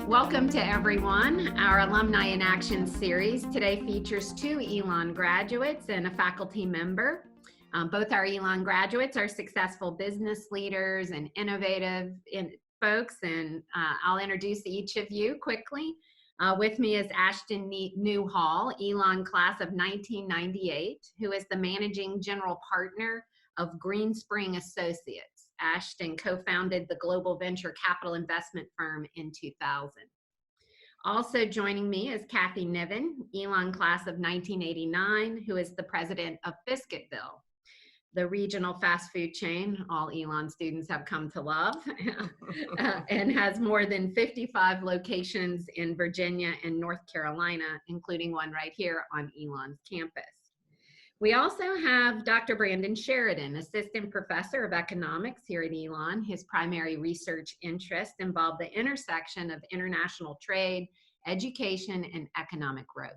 Welcome to everyone. Our Alumni in Action series today features two Elon graduates and a faculty member. Both our Elon graduates are successful business leaders and innovative folks, and I'll introduce each of you quickly. With me is Ashton Newhall, Elon class of 1998, who is the managing general partner of Greenspring Associates. Ashton co-founded the global venture capital investment firm in 2000. Also joining me is Kathy Niven, Elon class of 1989, who is the president of Biscuitville, the regional fast food chain all Elon students have come to love, and has more than 55 locations in Virginia and North Carolina, including one right here on Elon's campus. We also have Dr. Brandon Sheridan, assistant professor of economics here at Elon. His primary research interests involve the intersection of international trade, education, and economic growth.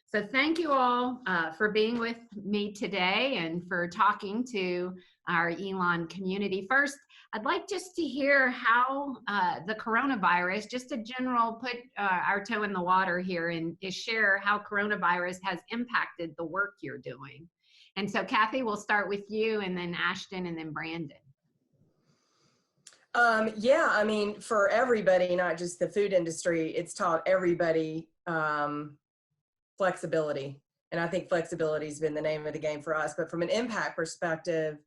So thank you all for being with me today and for talking to our Elon community. First, I'd like just to hear how the coronavirus, just a general put our toe in the water here and share how coronavirus has impacted the work you're doing. And so Kathy, we'll start with you, and then Ashton, and then Brandon. Yeah, I mean, for everybody, not just the food industry, it's taught everybody flexibility. And I think flexibility has been the name of the game for us. But from an impact perspective,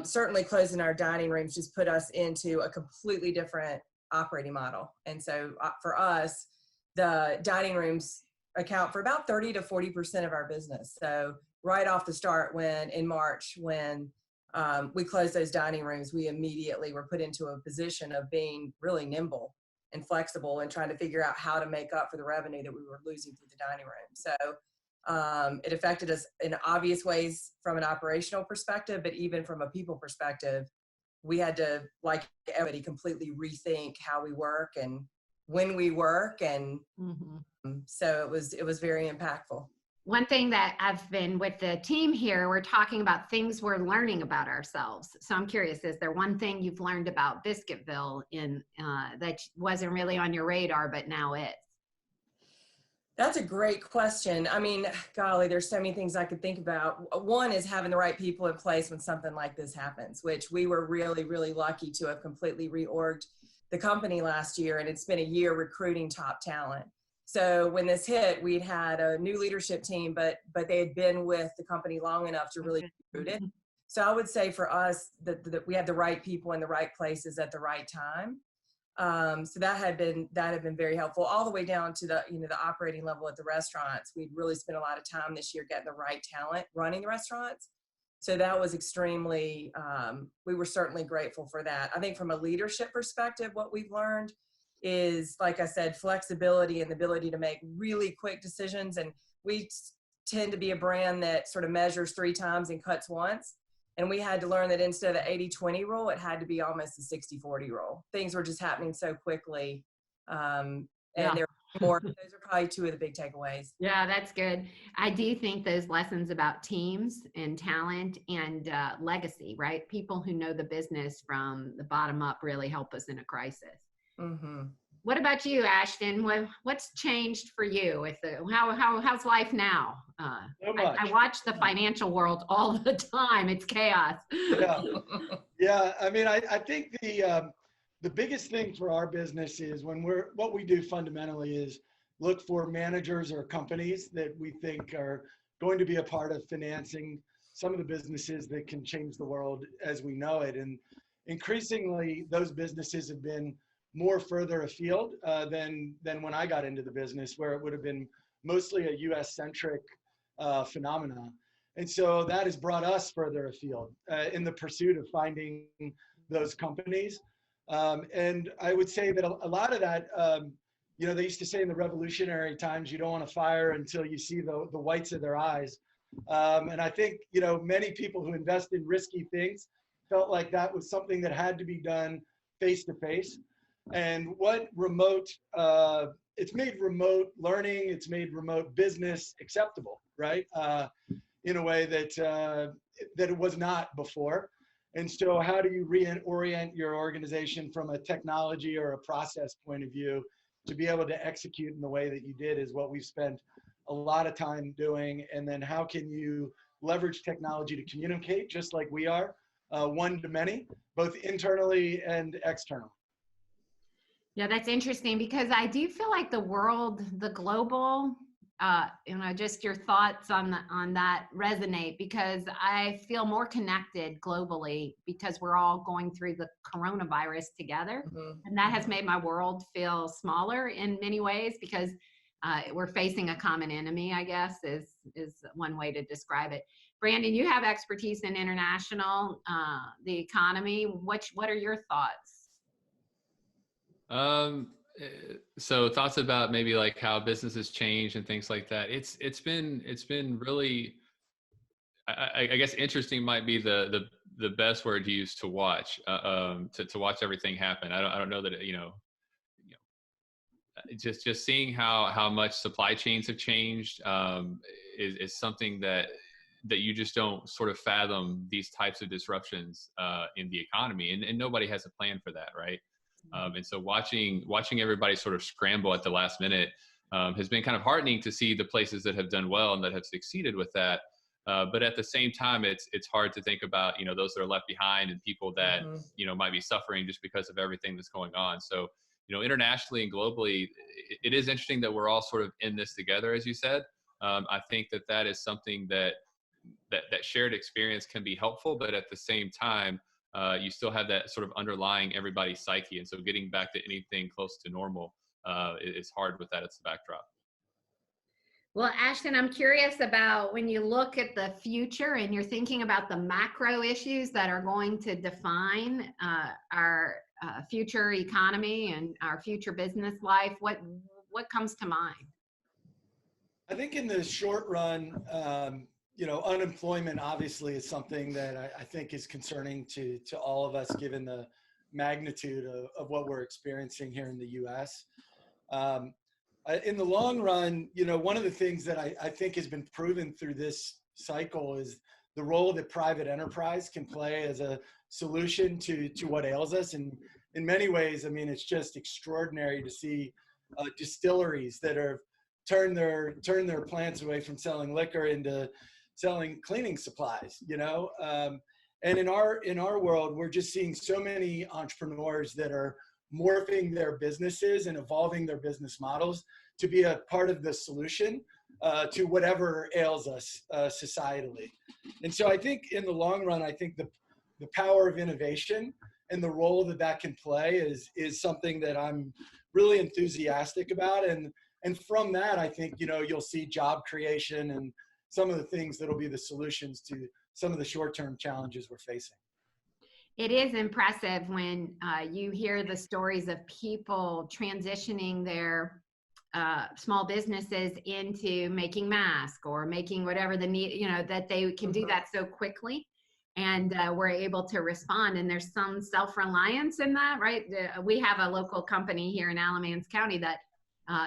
certainly closing our dining rooms just put us into a completely different operating model. And so for us, the dining rooms account for about 30 to 40% of our business. So right off the start, in March, when we closed those dining rooms, we immediately were put into a position of being really nimble and flexible and trying to figure out how to make up for the revenue that we were losing through the dining room. So it affected us in obvious ways from an operational perspective, but even from a people perspective, we had to, like everybody, completely rethink how we work and when we work. And so it was very impactful. One thing that I've been with the team here, we're talking about things we're learning about ourselves. So I'm curious, is there one thing you've learned about Biscuitville that wasn't really on your radar, but now is? That's a great question. I mean, golly, there's so many things I could think about. One is having the right people in place when something like this happens, which we were really, really lucky to have completely reorged the company last year, and it's been a year recruiting top talent. So when this hit, we'd had a new leadership team, but they had been with the company long enough to really recruit it. So I would say for us that we had the right people in the right places at the right time. So that had been very helpful, all the way down to the operating level at the restaurants. We'd really spent a lot of time this year getting the right talent running the restaurants. So that was extremely, we were certainly grateful for that. I think from a leadership perspective, what we've learned is, like I said, flexibility and the ability to make really quick decisions. And we tend to be a brand that sort of measures 3 times and cuts once. And we had to learn that instead of the 80-20 rule, it had to be almost a 60-40 rule. Things were just happening so quickly. And there were more. Those are probably 2 of the big takeaways. Yeah, that's good. I do think those lessons about teams and talent and legacy, right? People who know the business from the bottom up really help us in a crisis. What about you, Ashton? What's changed for you? How's life now? I watch the financial world all the time. It's chaos. Yeah. I mean, I think the biggest thing for our business is what we do fundamentally is look for managers or companies that we think are going to be a part of financing some of the businesses that can change the world as we know it. And increasingly, those businesses have been more further afield than when I got into the business, where it would have been mostly a US-centric phenomena. And so that has brought us further afield in the pursuit of finding those companies. And I would say that a lot of that, they used to say in the revolutionary times, you don't want to fire until you see the whites of their eyes. And I think, many people who invest in risky things felt like that was something that had to be done face to face. And what it's made remote learning, it's made remote business acceptable, right? In a way that it was not before. And so how do you reorient your organization from a technology or a process point of view to be able to execute in the way that you did is what we've spent a lot of time doing. And then how can you leverage technology to communicate just like we are, one to many, both internally and externally. Yeah, that's interesting because I do feel like the world, the global, just your thoughts on that resonate because I feel more connected globally because we're all going through the coronavirus together, and that has made my world feel smaller in many ways because we're facing a common enemy, I guess, is one way to describe it. Brandon, you have expertise in international, the economy. What are your thoughts? So thoughts about maybe like how businesses change and things like that. It's been really, I guess interesting might be the best word to use to watch, to watch everything happen. I don't know that, just seeing how much supply chains have changed, is something that you just don't sort of fathom these types of disruptions, in the economy, and nobody has a plan for that. Right. And so watching everybody sort of scramble at the last minute, has been kind of heartening to see the places that have done well and that have succeeded with that. But at the same time, it's hard to think about, those that are left behind and people that, might be suffering just because of everything that's going on. So, internationally and globally, it is interesting that we're all sort of in this together, as you said. I think that is something that shared experience can be helpful, but at the same time, you still have that sort of underlying everybody's psyche. And so getting back to anything close to normal is hard with that as the backdrop. Well, Ashton, I'm curious about when you look at the future and you're thinking about the macro issues that are going to define our future economy and our future business life, what comes to mind? I think in the short run, unemployment obviously is something that I think is concerning to all of us, given the magnitude of what we're experiencing here in the U.S. In the long run, one of the things that I think has been proven through this cycle is the role that private enterprise can play as a solution to what ails us. And in many ways, I mean, it's just extraordinary to see distilleries that are turn their plants away from selling liquor into selling cleaning supplies, and in our world, we're just seeing so many entrepreneurs that are morphing their businesses and evolving their business models to be a part of the solution to whatever ails us societally. And so I think in the long run, I think the power of innovation and the role that can play is something that I'm really enthusiastic about. And from that, I think, you'll see job creation and some of the things that'll be the solutions to some of the short-term challenges we're facing. It is impressive when you hear the stories of people transitioning their small businesses into making masks or making whatever the need, that they can do that so quickly. And we're able to respond. And there's some self-reliance in that, right? We have a local company here in Alamance County that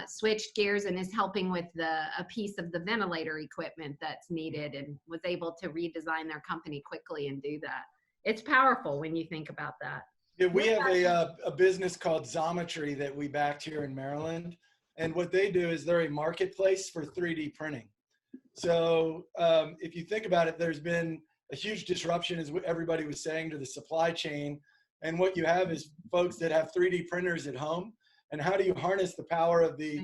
switched gears and is helping with a piece of the ventilator equipment that's needed and was able to redesign their company quickly and do that. It's powerful when you think about that. Yeah, we have a business called Xometry that we backed here in Maryland. And what they do is they're a marketplace for 3D printing. So if you think about it, there's been a huge disruption, as everybody was saying, to the supply chain. And what you have is folks that have 3D printers at home. And how do you harness the power of the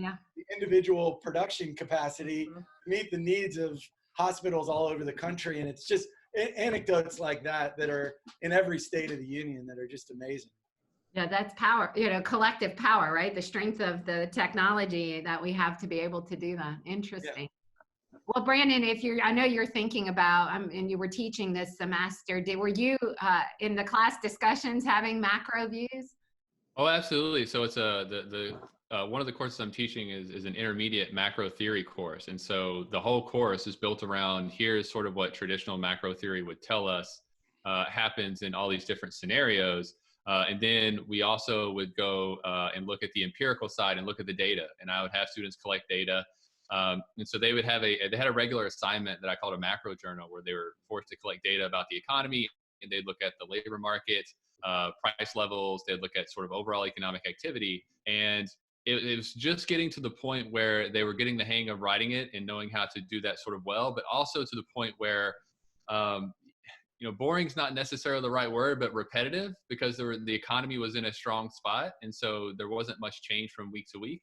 individual production capacity to meet the needs of hospitals all over the country? And it's just anecdotes like that are in every state of the union that are just amazing. Yeah, that's power, collective power, right? The strength of the technology that we have to be able to do that. Interesting. Yeah. Well, Brandon, I know you're thinking about, and you were teaching this semester, were you in the class discussions having macro views? Oh, absolutely. So it's one of the courses I'm teaching is an intermediate macro theory course. And so the whole course is built around, here's sort of what traditional macro theory would tell us happens in all these different scenarios. And then we also would go and look at the empirical side and look at the data. And I would have students collect data. And so they would have they had a regular assignment that I called a macro journal, where they were forced to collect data about the economy and they'd look at the labor market, price levels, they'd look at sort of overall economic activity. And it was just getting to the point where they were getting the hang of writing it and knowing how to do that sort of well, but also to the point where, boring's not necessarily the right word, but repetitive, because the economy was in a strong spot. And so there wasn't much change from week to week.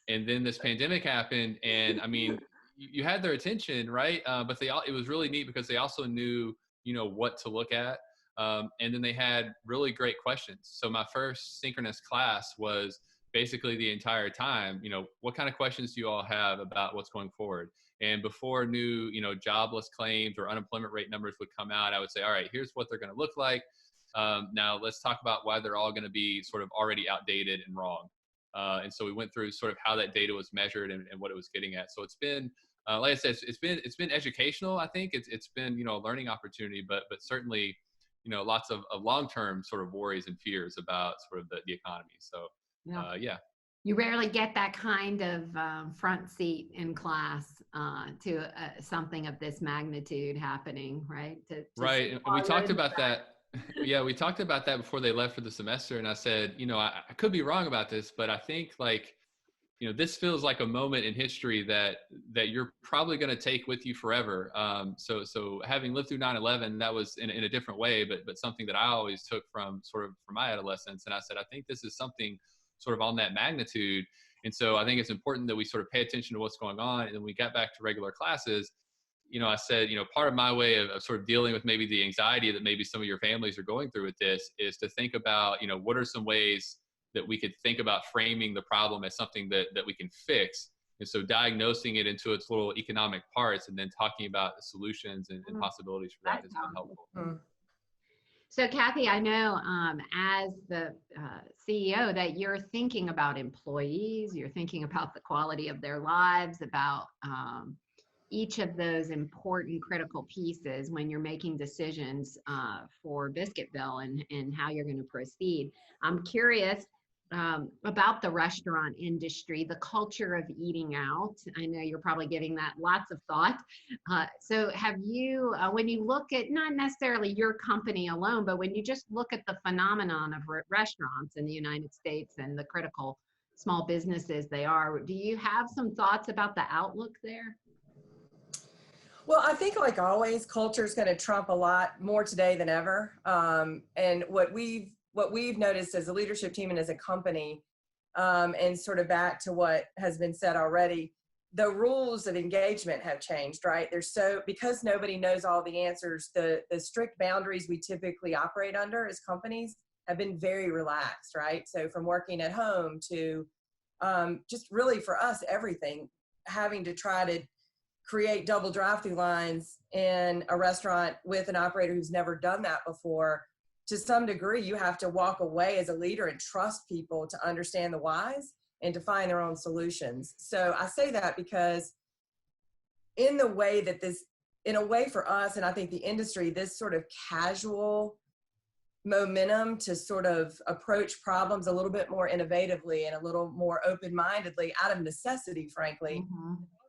And then this pandemic happened, and I mean, you had their attention, right? But it was really neat because they also knew, what to look at. And then they had really great questions. So my first synchronous class was basically the entire time, what kind of questions do you all have about what's going forward? And before new, jobless claims or unemployment rate numbers would come out, I would say, all right, here's what they're going to look like. Now let's talk about why they're all going to be sort of already outdated and wrong. And so we went through sort of how that data was measured and what it was getting at. So it's been, like I said, it's been educational. I think it's been, a learning opportunity, but certainly, lots of long-term sort of worries and fears about sort of the economy. So, yeah. You rarely get that kind of front seat in class to something of this magnitude happening, right? Right. And we talked about that. Yeah, we talked about that before they left for the semester. And I said, I could be wrong about this, but I think this feels like a moment in history that you're probably going to take with you forever. So having lived through 9/11, that was in a different way, but something that I always took from my adolescence. And I said, I think this is something sort of on that magnitude. And so I think it's important that we sort of pay attention to what's going on. And then we got back to regular classes. I said, part of my way of sort of dealing with maybe the anxiety that maybe some of your families are going through with this is to think about, what are some ways that we could think about framing the problem as something that we can fix. And so diagnosing it into its little economic parts and then talking about the solutions and possibilities for that has been helpful. So Kathy, I know as the CEO that you're thinking about employees, you're thinking about the quality of their lives, about each of those important critical pieces when you're making decisions for Biscuitville and how you're going to proceed. I'm curious about the restaurant industry, the culture of eating out. I know you're probably giving that lots of thought. So have you, when you look at not necessarily your company alone, but when you just look at the phenomenon of restaurants in the United States and the critical small businesses they are, do you have some thoughts about the outlook there? Well, I think like always, culture is going to trump a lot more today than ever. And what we've noticed as a leadership team and as a company, and sort of back to what has been said already, the rules of engagement have changed, right? Because nobody knows all the answers, the strict boundaries we typically operate under as companies have been very relaxed, right? So from working at home to just really for us, everything, having to try to create double drive-through lines in a restaurant with an operator who's never done that before. To some degree, you have to walk away as a leader and trust people to understand the whys and to find their own solutions. So I say that because in a way for us, and I think the industry, this sort of casual momentum to sort of approach problems a little bit more innovatively and a little more open-mindedly out of necessity, frankly,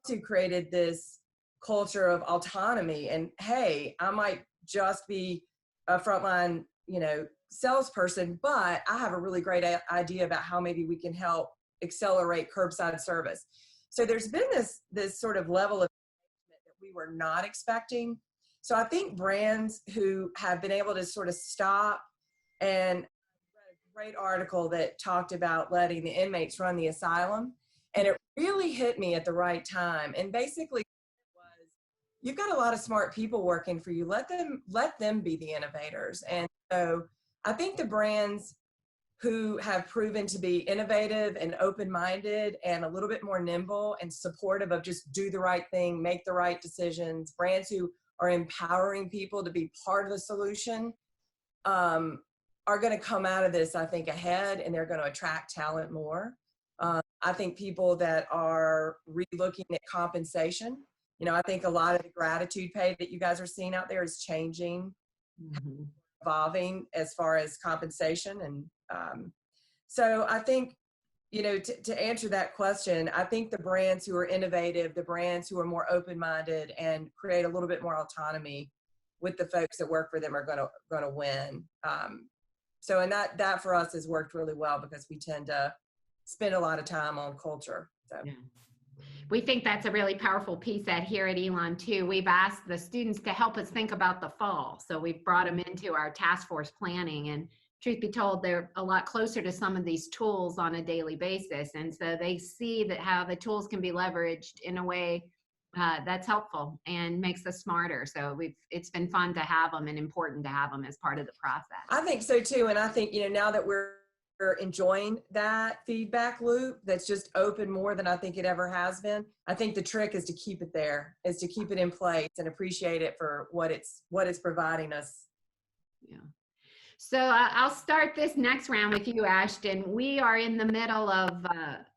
also created this culture of autonomy. And hey, I might just be a frontline salesperson, but I have a really great idea about how maybe we can help accelerate curbside service. So there's been this sort of level of engagement that we were not expecting. So I think brands who have been able to sort of stop, and I read a great article that talked about letting the inmates run the asylum, and it really hit me at the right time. And basically it was, you've got a lot of smart people working for you. Let them be the innovators. And so I think the brands who have proven to be innovative and open-minded and a little bit more nimble and supportive of just do the right thing, make the right decisions, brands who are empowering people to be part of the solution, are going to come out of this, I think, ahead, and they're going to attract talent more. I think people that are relooking at compensation, I think a lot of the gratitude pay that you guys are seeing out there is changing, evolving as far as compensation. And so I think, to answer that question, I think the brands who are innovative, the brands who are more open-minded and create a little bit more autonomy with the folks that work for them are going to win. So, and that for us has worked really well because we tend to spend a lot of time on culture. So. Yeah. We think that's a really powerful piece that here at Elon too. We've asked the students to help us think about the fall. So we've brought them into our task force planning, and truth be told, they're a lot closer to some of these tools on a daily basis. And so they see that how the tools can be leveraged in a way that's helpful and makes us smarter. So it's been fun to have them and important to have them as part of the process. I think so too. And I think, now that we're enjoying that feedback loop that's just open more than I think it ever has been, I think the trick is to keep it there, is to keep it in place and appreciate it for what it's providing us. Yeah. So I'll start this next round with you, Ashton. We are in the middle of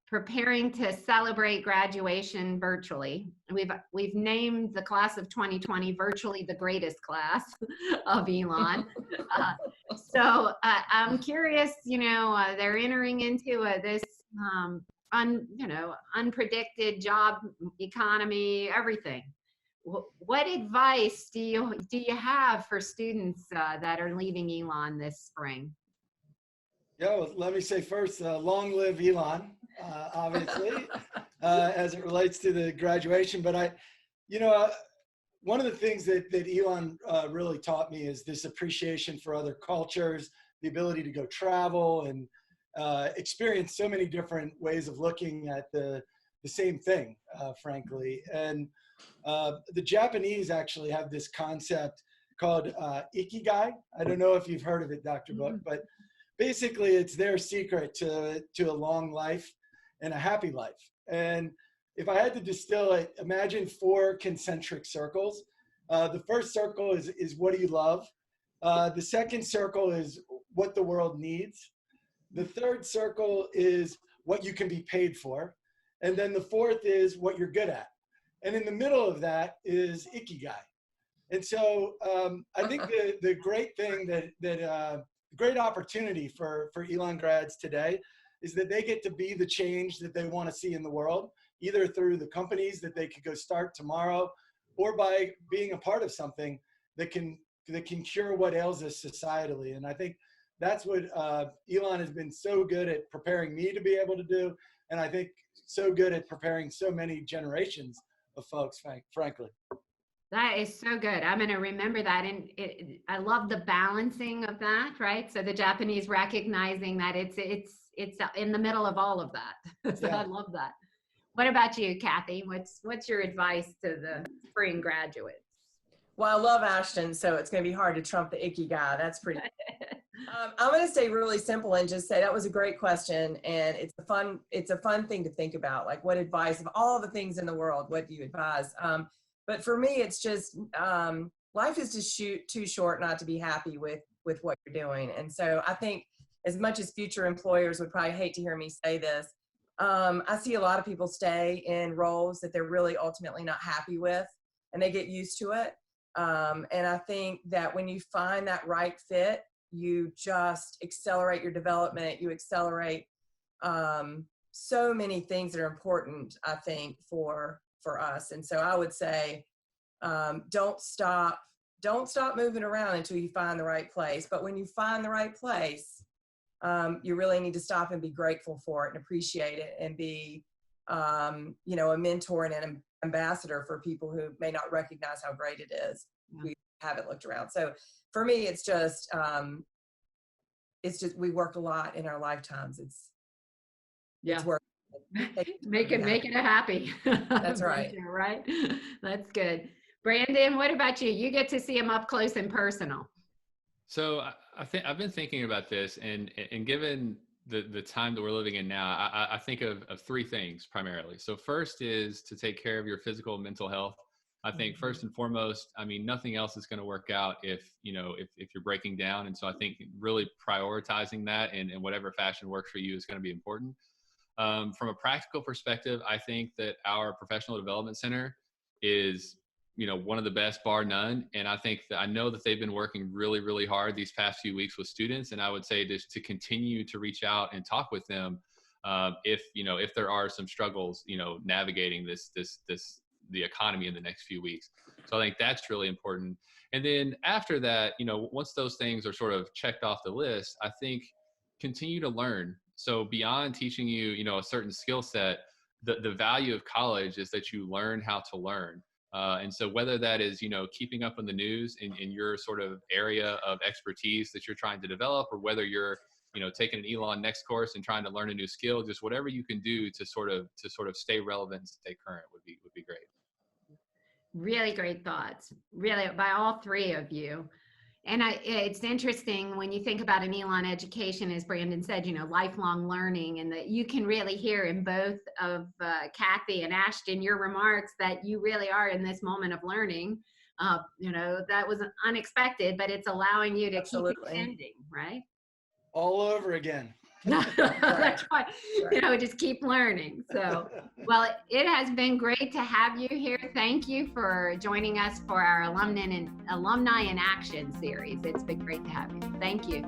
preparing to celebrate graduation virtually. We've named the class of 2020 virtually the greatest class of Elon. So I'm curious, they're entering into this unpredicted job economy, everything. What advice do you have for students that are leaving Elon this spring? Yeah, well, let me say first, long live Elon, obviously, as it relates to the graduation. But one of the things that Elon really taught me is this appreciation for other cultures, the ability to go travel and experience so many different ways of looking at the same thing, frankly. And the Japanese actually have this concept called ikigai. I don't know if you've heard of it, Dr. Book, but basically it's their secret to a long life and a happy life. And if I had to distill it, imagine 4 concentric circles. The first circle is what do you love? The second circle is what the world needs. The third circle is what you can be paid for. And then the fourth is what you're good at. And in the middle of that is ikigai. And so I think the great thing great opportunity for Elon grads today is that they get to be the change that they want to see in the world, either through the companies that they could go start tomorrow, or by being a part of something that can cure what ails us societally. And I think that's what Elon has been so good at preparing me to be able to do, and I think so good at preparing so many generations of folks, frankly. That is so good. I'm going to remember that. And I love the balancing of that, right? So the Japanese recognizing that it's in the middle of all of that. So yeah. I love that. What about you, Kathy? What's your advice to the spring graduates? Well, I love Ashton, so it's going to be hard to trump the ikigai. That's pretty. I'm going to stay really simple and just say that was a great question, and it's a fun thing to think about. Like, what advice of all the things in the world? What do you advise? But for me, it's just life is just too short not to be happy with what you're doing. And so I think, as much as future employers would probably hate to hear me say this, I see a lot of people stay in roles that they're really ultimately not happy with, and they get used to it. And I think that when you find that right fit, you just accelerate your development. You accelerate so many things that are important, I think, for us. And so I would say, don't stop moving around until you find the right place. But when you find the right place, you really need to stop and be grateful for it and appreciate it, and be, a mentor and an ambassador for people who may not recognize how great it is. Yeah. We haven't looked around. So for me, it's just we work a lot in our lifetimes. It's work. Make it happy. That's right. Right. That's good. Brandon, what about you? You get to see him up close and personal. So I think I've been thinking about this, and given the time that we're living in now, I think of 3 things primarily. So first is to take care of your physical and mental health. I think first and foremost, I mean, nothing else is going to work out if you're breaking down. And so I think really prioritizing that in whatever fashion works for you is going to be important. From a practical perspective, I think that our professional development center is, one of the best, bar none. And I know that they've been working really, really hard these past few weeks with students. And I would say just to continue to reach out and talk with them, if there are some struggles, navigating the economy in the next few weeks. So I think that's really important. And then after that, once those things are sort of checked off the list, I think continue to learn. So beyond teaching you, a certain skill set, the value of college is that you learn how to learn. And so whether that is, keeping up on the news in your sort of area of expertise that you're trying to develop, or whether you're, taking an Elon next course and trying to learn a new skill, just whatever you can do to sort of stay relevant and stay current would be great. Really great thoughts, really, by all three of you. And it's interesting when you think about an Elon education, as Brandon said, lifelong learning, and that you can really hear in both of Kathy and Ashton, your remarks, that you really are in this moment of learning. That was unexpected, but it's allowing you to Absolutely. keep extending, right? All over again. That's why, just keep learning. So, well, it has been great to have you here. Thank you for joining us for our Alumni in Action series. It's been great to have you. Thank you.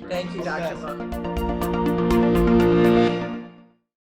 Thank you, Dr. Buck.